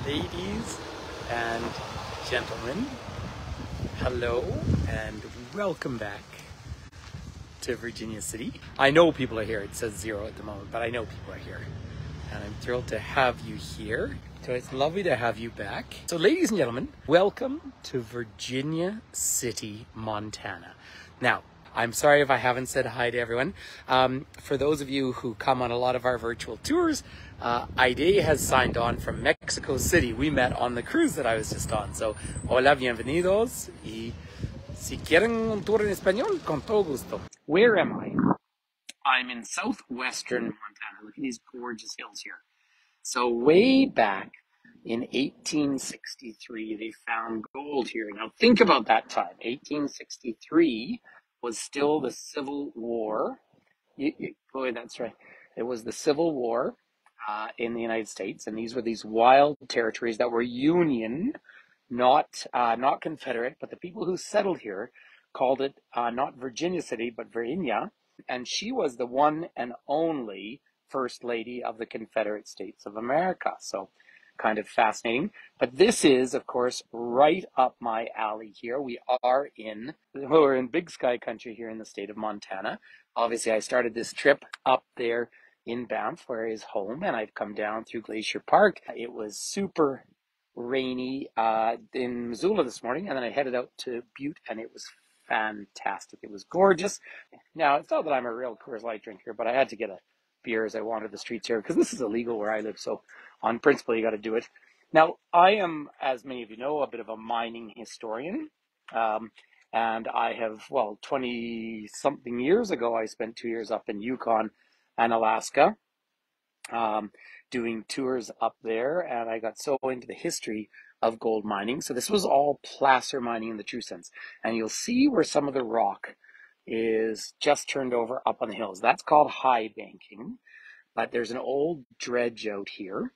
Ladies and gentlemen, hello and welcome back to Virginia City. I know people are here. It says 0 at the moment, but I know people are here. And I'm thrilled to have you here. So it's lovely to have you back. So ladies and gentlemen, welcome to Virginia City, Montana. Now, I'm sorry if I haven't said hi to everyone. For those of you who come on a lot of our virtual tours, Aide has signed on from Mexico City. We met on the cruise that I was just on. So, hola, bienvenidos. Y si quieren un tour en español, con todo gusto. Where am I? I'm in southwestern Montana. Look at these gorgeous hills here. So way back in 1863, they found gold here. Now think about that time. 1863 was still the Civil War. Boy, that's right. It was the Civil War in the United States, and these were these wild territories that were Union, not Confederate. But the people who settled here called it not Virginia City, but Virginia, and she was the one and only First Lady of the Confederate States of America. So kind of fascinating. But this is, of course, right up my alley here. We're in Big Sky country here in the state of Montana. Obviously, I started this trip up there in Banff, where is home, and I've come down through Glacier Park. It was super rainy in Missoula this morning, and then I headed out to Butte, and it was fantastic. It was gorgeous. Now, it's not that I'm a real Coors Light drinker, but I had to get a beer as I wandered the streets here because this is illegal where I live. So on principle, you got to do it. Now, I am, as many of you know, a bit of a mining historian. And I have, 20 something years ago, I spent 2 years up in Yukon and Alaska, doing tours up there. And I got so into the history of gold mining. So this was all placer mining in the true sense. And you'll see where some of the rock is just turned over up on the hills. That's called high banking, but there's an old dredge out here.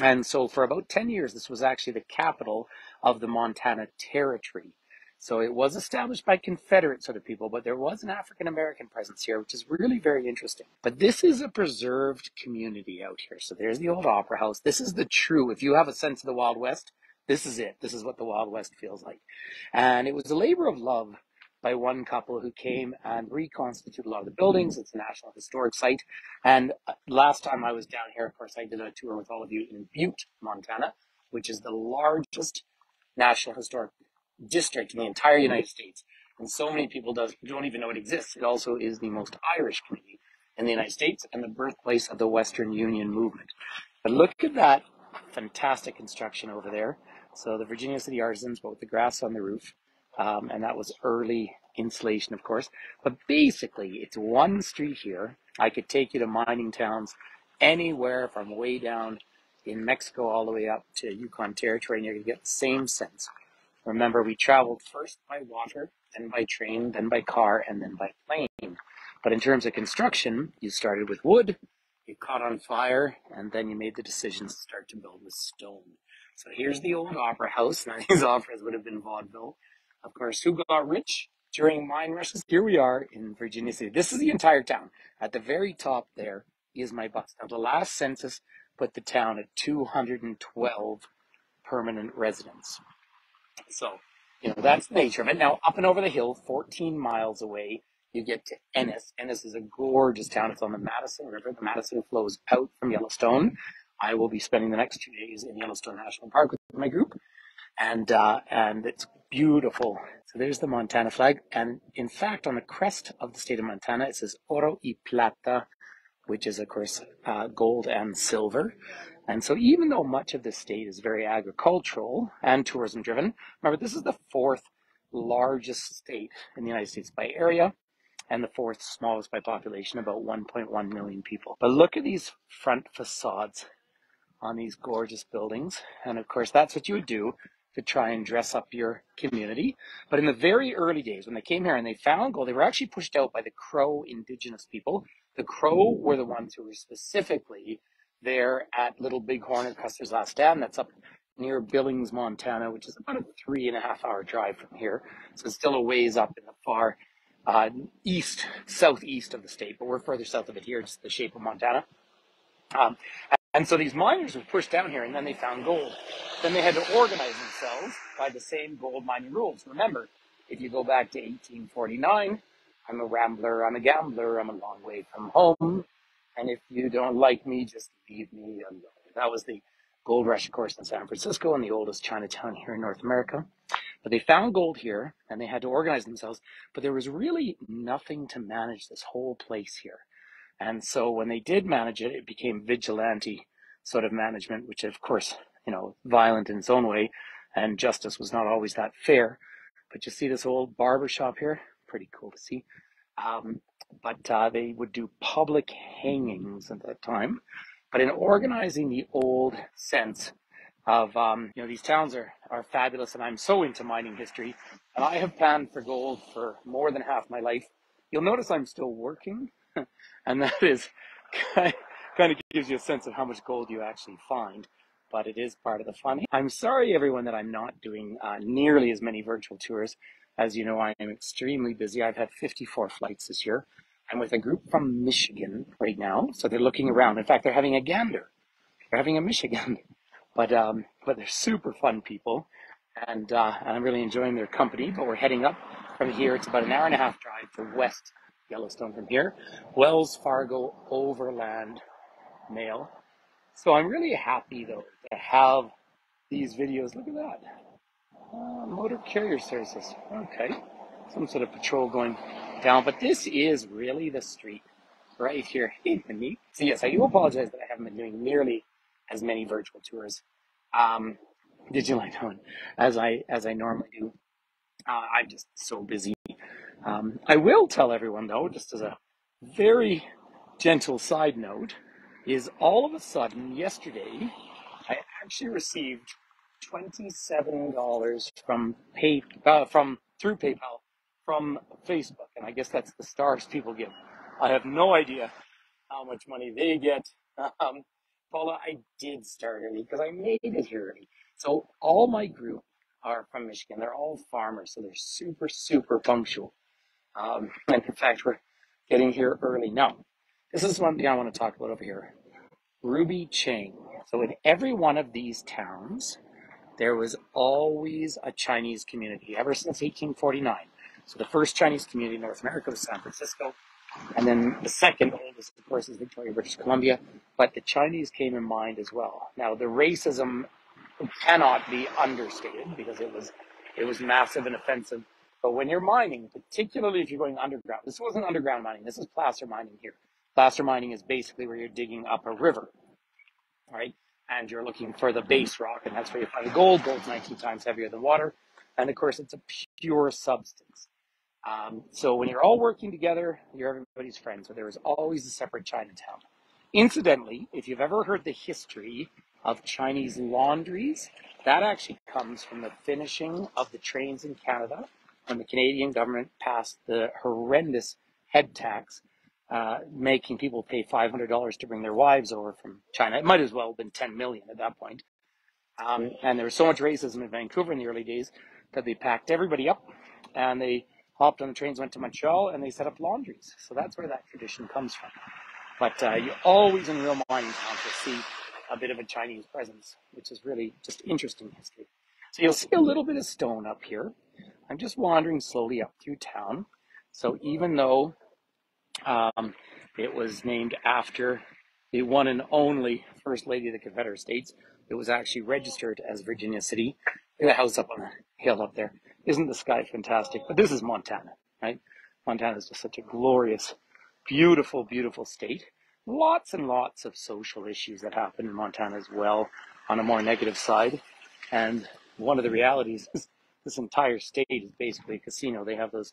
And so for about 10 years, this was actually the capital of the Montana Territory. So it was established by Confederate sort of people, but there was an African-American presence here, which is really very interesting. But this is a preserved community out here. So there's the old Opera House. This is the true, if you have a sense of the Wild West, this is it. This is what the Wild West feels like. And it was a labor of love by one couple who came and reconstituted a lot of the buildings. It's a National Historic Site. And last time I was down here, of course, I did a tour with all of you in Butte, Montana, which is the largest National Historic District in the entire United States. And so many people don't even know it exists. It also is the most Irish community in the United States and the birthplace of the Western Union movement. But look at that fantastic construction over there. So the Virginia City Artisans, but with the grass on the roof. And that was early insulation, of course. But basically, it's one street here. I could take you to mining towns anywhere from way down in Mexico all the way up to Yukon Territory, and you're going to get the same sense. Remember, we traveled first by water, then by train, then by car, and then by plane. But in terms of construction, you started with wood, you caught on fire, and then you made the decision to start to build with stone. So here's the old Opera House. Now, these operas would have been vaudeville. Of course, who got rich during mine rushes? Here we are in Virginia City. This is the entire town. At the very top there is my bus. Now, the last census put the town at 212 permanent residents. So, that's the nature of it. Now, up and over the hill, 14 miles away, you get to Ennis. Ennis is a gorgeous town. It's on the Madison River. The Madison flows out from Yellowstone. I will be spending the next 2 days in Yellowstone National Park with my group. And it's beautiful. So there's the Montana flag. And in fact, on the crest of the state of Montana, it says Oro y Plata, which is, of course, gold and silver. And so even though much of the state is very agricultural and tourism driven, remember, this is the fourth largest state in the United States by area and the fourth smallest by population, about 1.1 million people. But look at these front facades on these gorgeous buildings. And of course, that's what you would do to try and dress up your community. But in the very early days, when they came here and they found gold, they were actually pushed out by the Crow indigenous people. The Crow were the ones who were specifically there at Little Bighorn or Custer's Last Stand. That's up near Billings, Montana, which is about a 3.5-hour drive from here. So it's still a ways up in the far southeast of the state, but we're further south of it here, just the shape of Montana. And so these miners were pushed down here, and then they found gold. Then they had to organize themselves by the same gold mining rules. Remember, if you go back to 1849, I'm a rambler, I'm a gambler, I'm a long way from home. And if you don't like me, just leave me alone. That was the gold rush, of course, in San Francisco, and the oldest Chinatown here in North America. But they found gold here, and they had to organize themselves. But there was really nothing to manage this whole place here. And so when they did manage it, it became vigilante sort of management, which of course, violent in its own way, and justice was not always that fair. But you see this old barber shop here, pretty cool to see. But they would do public hangings at that time. But in organizing the old sense of, these towns are fabulous, and I'm so into mining history, and I have panned for gold for more than half my life. You'll notice I'm still working, and that is kind of gives you a sense of how much gold you actually find, but it is part of the fun. I'm sorry, everyone, that I'm not doing nearly as many virtual tours. As you know, I am extremely busy. I've had 54 flights this year. I'm with a group from Michigan right now, so they're looking around. In fact, they're having a gander. They're having a Michigan, but they're super fun people, and I'm really enjoying their company. But we're heading up from here. It's about an hour and a half drive to West Yellowstone from here, Wells Fargo Overland Mail. So I'm really happy though to have these videos. Look at that, motor carrier services. Okay, some sort of patrol going down, but this is really the street right here in me. So yes, I do apologize that I haven't been doing nearly as many virtual tours. Did you like that one? As I normally do. I'm just so busy. I will tell everyone though, just as a very gentle side note, is all of a sudden yesterday I actually received $27 from through PayPal from Facebook, and I guess that's the stars people give. I have no idea how much money they get. Paula, I did start early because I made it here early. So all my group are from Michigan. They're all farmers, so they're super, super punctual. And in fact, we're getting here early. Now, this is one thing I want to talk about over here. Ruby Chain. So in every one of these towns, there was always a Chinese community ever since 1849. So the first Chinese community in North America was San Francisco. And then the second oldest, of course, is Victoria, British Columbia. But the Chinese came in mind as well. Now, the racism cannot be understated because it was massive and offensive. But when you're mining, particularly if you're going underground, this wasn't underground mining, this is placer mining here. Placer mining is basically where you're digging up a river, right? And you're looking for the base rock, and that's where you find gold. Gold's 19 times heavier than water. And of course, it's a pure substance. So when you're all working together, you're everybody's friend. So there was always a separate Chinatown. Incidentally, if you've ever heard the history of Chinese laundries, that actually comes from the finishing of the trains in Canada when the Canadian government passed the horrendous head tax, making people pay $500 to bring their wives over from China. It might as well have been 10 million at that point. And there was so much racism in Vancouver in the early days that they packed everybody up and they hopped on the trains, went to Montreal, and they set up laundries. So that's where that tradition comes from. But you always in real mining towns will see a bit of a Chinese presence, which is really just interesting history. So you'll see a little bit of stone up here. I'm just wandering slowly up through town. So even though it was named after the one and only First Lady of the Confederate States, it was actually registered as Virginia City. Look at the house up on the hill up there. Isn't the sky fantastic? But this is Montana, right? Montana is just such a glorious, beautiful, beautiful state. Lots and lots of social issues that happen in Montana as well on a more negative side. And one of the realities is this entire state is basically a casino. They have those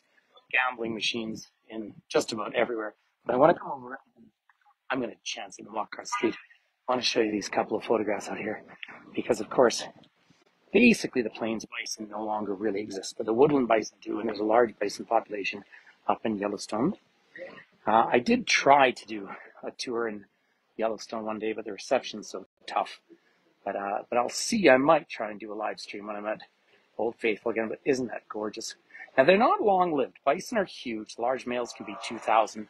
gambling machines in just about everywhere. But I want to come over. I'm going to chance even walk across the street. I want to show you these couple of photographs out here because, of course, basically the plains bison no longer really exist, but the woodland bison do, and there's a large bison population up in Yellowstone. I did try to do a tour in Yellowstone one day, but the reception's so tough. But I'll see. I might try and do a live stream when I'm at Old Faithful again. But isn't that gorgeous? Now they're not long-lived. Bison are huge. Large males can be 2,000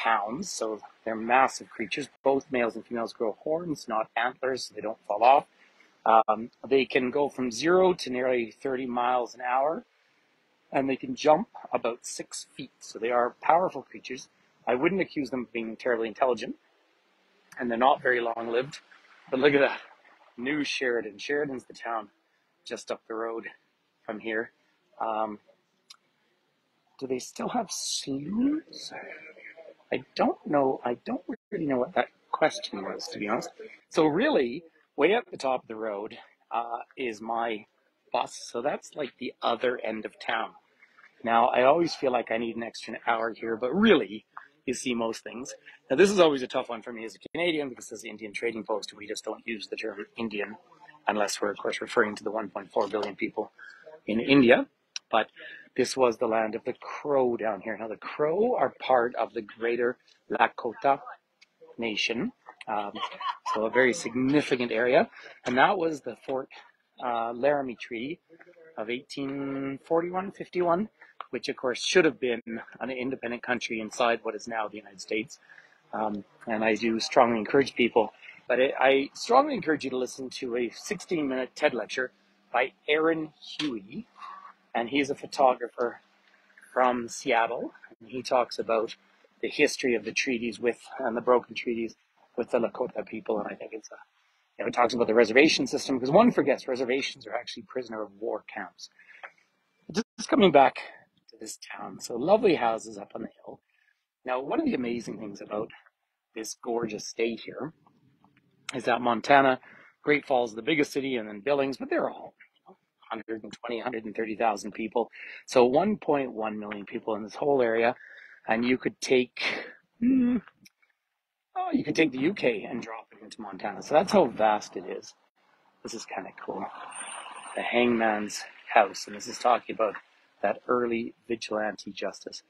pounds, so they're massive creatures. Both males and females grow horns, not antlers, so they don't fall off. They can go from 0 to nearly 30 miles an hour, and they can jump about 6 feet. So they are powerful creatures. I wouldn't accuse them of being terribly intelligent, and they're not very long-lived. But look at that. New Sheridan. Sheridan's the town just up the road from here. Do they still have saloons? I don't know. I don't really know what that question was, to be honest. So really, way up the top of the road is my bus. So that's like the other end of town. Now, I always feel like I need an extra hour here, but really, you see most things. Now, this is always a tough one for me as a Canadian because it's the Indian trading post, and we just don't use the term Indian unless we're, of course, referring to the 1.4 billion people in India. But this was the land of the Crow down here. Now, the Crow are part of the greater Lakota Nation, so a very significant area. And that was the Fort Laramie Treaty of 1841-51, which, of course, should have been an independent country inside what is now the United States. And I do strongly encourage people, but I strongly encourage you to listen to a 16-minute TED lecture by Aaron Huey, and he's a photographer from Seattle. And he talks about the history of the treaties and the broken treaties with the Lakota people, and I think it's it talks about the reservation system, because one forgets reservations are actually prisoner of war camps. Just coming back to this town, so lovely houses up on the hill. Now, one of the amazing things about this gorgeous state here is that Montana, Great Falls, the biggest city, and then Billings, but they're all 120, 130,000 people. So 1.1 million people in this whole area. And you could take, the UK and drop it into Montana. So that's how vast it is. This is kind of cool. The Hangman's House. And this is talking about that early vigilante justice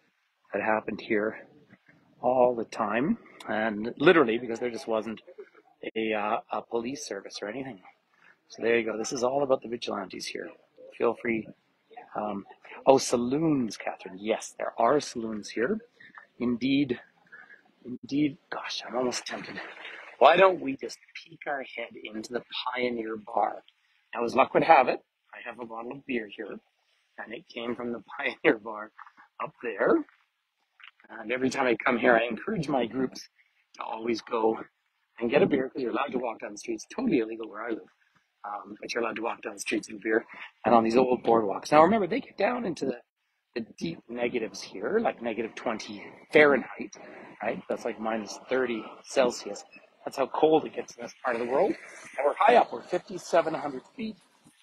that happened here all the time. And literally, because there just wasn't a police service or anything. So there you go. This is all about the vigilantes here. Feel free. Saloons, Catherine. Yes, there are saloons here. Indeed. Gosh, I'm almost tempted. Why don't we just peek our head into the Pioneer Bar? Now, as luck would have it, I have a bottle of beer here, and it came from the Pioneer Bar up there. And every time I come here, I encourage my groups to always go and get a beer, because you're allowed to walk down the streets. Totally illegal where I live. But you're allowed to walk down the streets with beer and on these old boardwalks. Now, remember, they get down into the deep negatives here, like negative 20 Fahrenheit, right? That's like minus 30 Celsius. That's how cold it gets in this part of the world. And we're high up. We're 5,700 feet,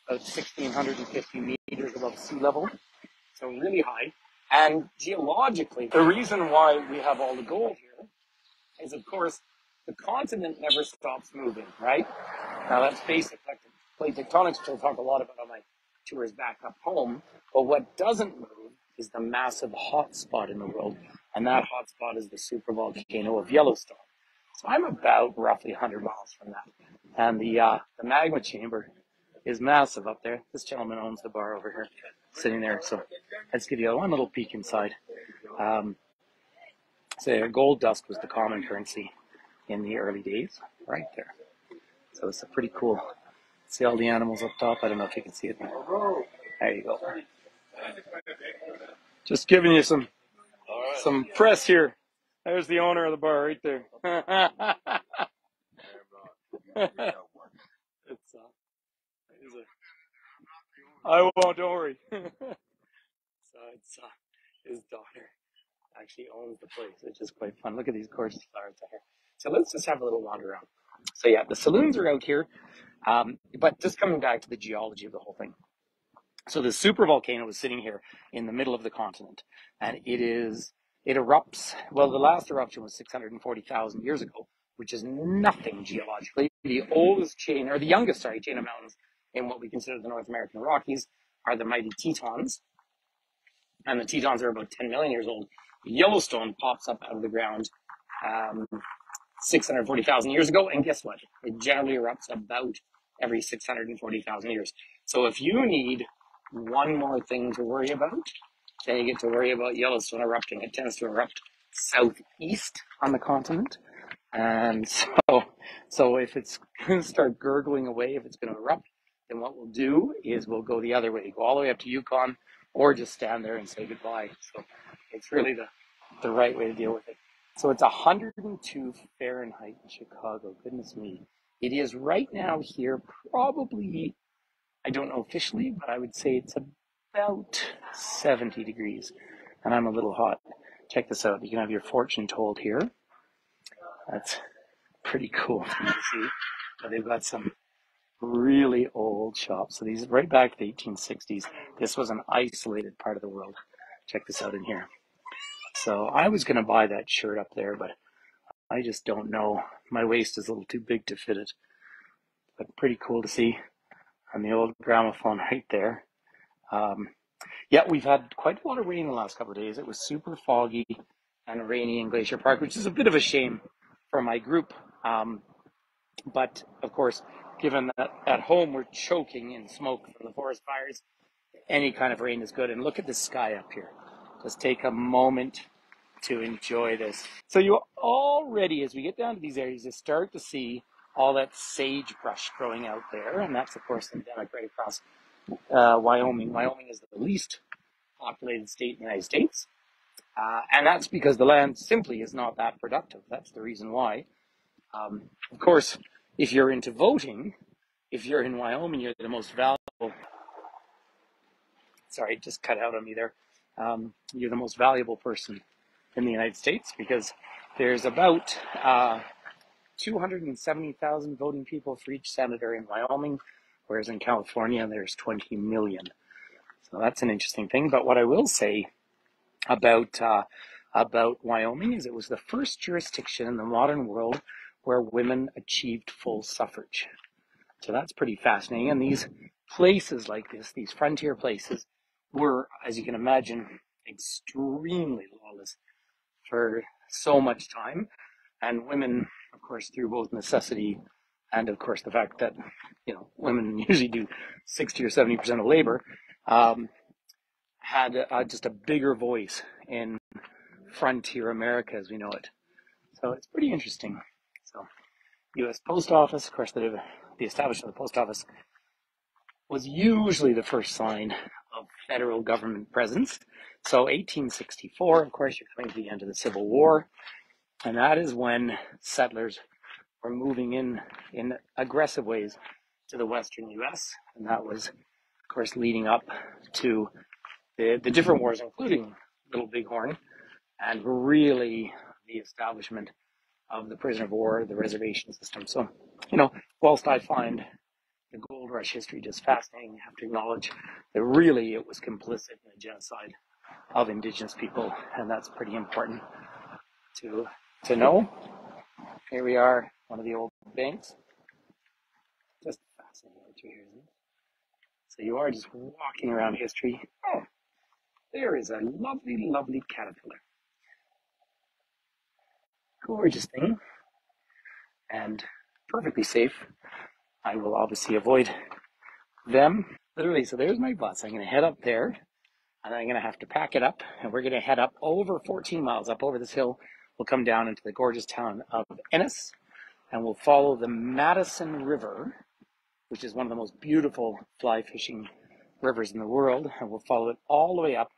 about 1,650 meters above sea level. So really high. And geologically, the reason why we have all the gold here is, of course, the continent never stops moving, right? Now, that's basic plate tectonics, which I'll talk a lot about on my tours back up home. But what doesn't move is the massive hotspot in the world, and that hotspot is the supervolcano of Yellowstone. So I'm about roughly 100 miles from that. And the magma chamber is massive up there. This gentleman owns the bar over here, sitting there. So let's give you one little peek inside. So gold dust was the common currency in the early days, right there. So it's a pretty cool. See all the animals up top? I don't know if you can see it there. There you go. Just giving you some press here. There's the owner of the bar right there. I won't, don't worry. So it's his daughter actually owns the place, which is quite fun. Look at these gorgeous flowers out here. So let's just have a little wander around. So yeah, the saloons are out here. But just coming back to the geology of the whole thing. So the supervolcano is sitting here in the middle of the continent, and it erupts. Well, the last eruption was 640,000 years ago, which is nothing geologically. The youngest chain of mountains in what we consider the North American Rockies are the mighty Tetons, and the Tetons are about 10 million years old. Yellowstone pops up out of the ground 640,000 years ago, and guess what? It generally erupts about every 640,000 years. So if you need one more thing to worry about, then you get to worry about Yellowstone erupting. It tends to erupt southeast on the continent. And so if it's going to start gurgling away, if it's going to erupt, then what we'll do is we'll go the other way, go all the way up to Yukon, or just stand there and say goodbye. So it's really the right way to deal with it. So it's 102 Fahrenheit in Chicago. Goodness me. It is right now here, probably, I don't know officially, but I would say it's about 70 degrees. And I'm a little hot. Check this out. You can have your fortune told here. That's pretty cool thing to see. But they've got some really old shops. So these right back to the 1860s. This was an isolated part of the world. Check this out in here. So I was going to buy that shirt up there, but I just don't know. My waist is a little too big to fit it. But pretty cool to see. And the old gramophone right there. Yeah, we've had quite a lot of rain the last couple of days. It was super foggy and rainy in Glacier Park, which is a bit of a shame for my group. But of course, given that at home we're choking in smoke from the forest fires, any kind of rain is good. And look at the sky up here. Just take a moment to enjoy this. So you already, as we get down to these areas, you start to see all that sagebrush growing out there. And that's, of course, endemic right across Wyoming. Wyoming is the least populated state in the United States. And that's because the land simply is not that productive. That's the reason why. Of course, if you're into voting, if you're in Wyoming, you're the most valuable. Sorry, just cut out on me there. You're the most valuable person in the United States because there's about 270,000 voting people for each senator in Wyoming, whereas in California there's 20 million. So that's an interesting thing. But what I will say about Wyoming is it was the first jurisdiction in the modern world where women achieved full suffrage. So that's pretty fascinating. And these places like this, these frontier places, were, as you can imagine, extremely lawless for so much time. And women, of course, through both necessity and, of course, the fact that, women usually do 60 or 70% of labor, had just a bigger voice in frontier America as we know it. So it's pretty interesting. So U.S. Post Office, of course, the establishment of the Post Office was usually the first sign of federal government presence. So 1864, of course, you're coming to the end of the Civil War, and that is when settlers were moving in aggressive ways to the western U.S., and that was, of course, leading up to the different wars, including Little Bighorn, and really the establishment of the prisoner of war, the reservation system. So, whilst I find the gold rush history just fascinating, you have to acknowledge that really it was complicit in the genocide of Indigenous people, and that's pretty important to know. Here we are, one of the old banks. Just fascinating through here, isn't it? So you are just walking around history. Oh, there is a lovely, lovely caterpillar. Gorgeous thing. And perfectly safe. I will obviously avoid them. Literally, so there's my bus. I'm going to head up there, and I'm going to have to pack it up, and we're going to head up over 14 miles up over this hill. We'll come down into the gorgeous town of Ennis, and we'll follow the Madison River, which is one of the most beautiful fly fishing rivers in the world, and we'll follow it all the way up.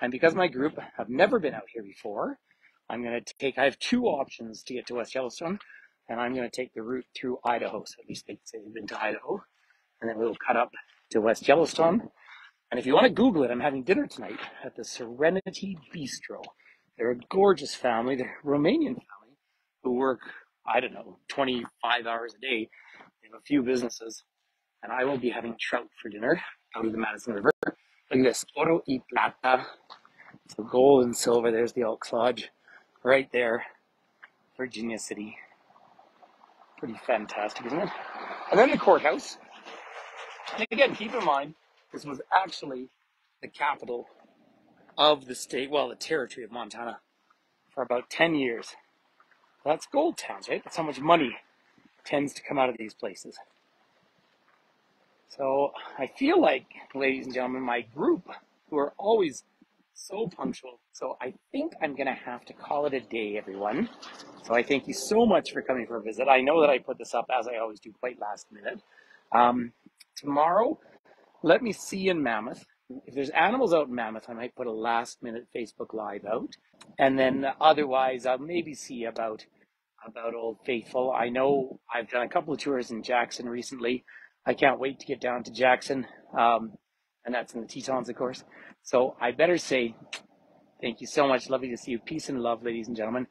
And because my group have never been out here before, I have two options to get to West Yellowstone, and I'm going to take the route through Idaho, so at least they can say they've been to Idaho, and then we'll cut up to West Yellowstone. And if you want to Google it, I'm having dinner tonight at the Serenity Bistro. They're a gorgeous family. They're a Romanian family who work, 25 hours a day. They have a few businesses, and I will be having trout for dinner out of the Madison River. Look at this, oro y plata. So gold and silver, there's the Elks Lodge right there, Virginia City. Pretty fantastic, isn't it? And then the courthouse. And again, keep in mind, this was actually the capital of the state, the territory of Montana for about 10 years. That's gold towns, right? That's how much money tends to come out of these places. So I feel like, ladies and gentlemen, my group, who are always So punctual. So I think I'm going to have to call it a day, everyone. So I thank you so much for coming for a visit. I know that I put this up, as I always do, quite last minute. Um, Tomorrow, let me see you in Mammoth. If there's animals out in Mammoth, I might put a last minute Facebook Live out. And then otherwise, I'll maybe see about Old Faithful. I know I've done a couple of tours in Jackson recently. I can't wait to get down to Jackson. And that's in the Tetons, of course. So I better say thank you so much. Lovely to see you. Peace and love, ladies and gentlemen.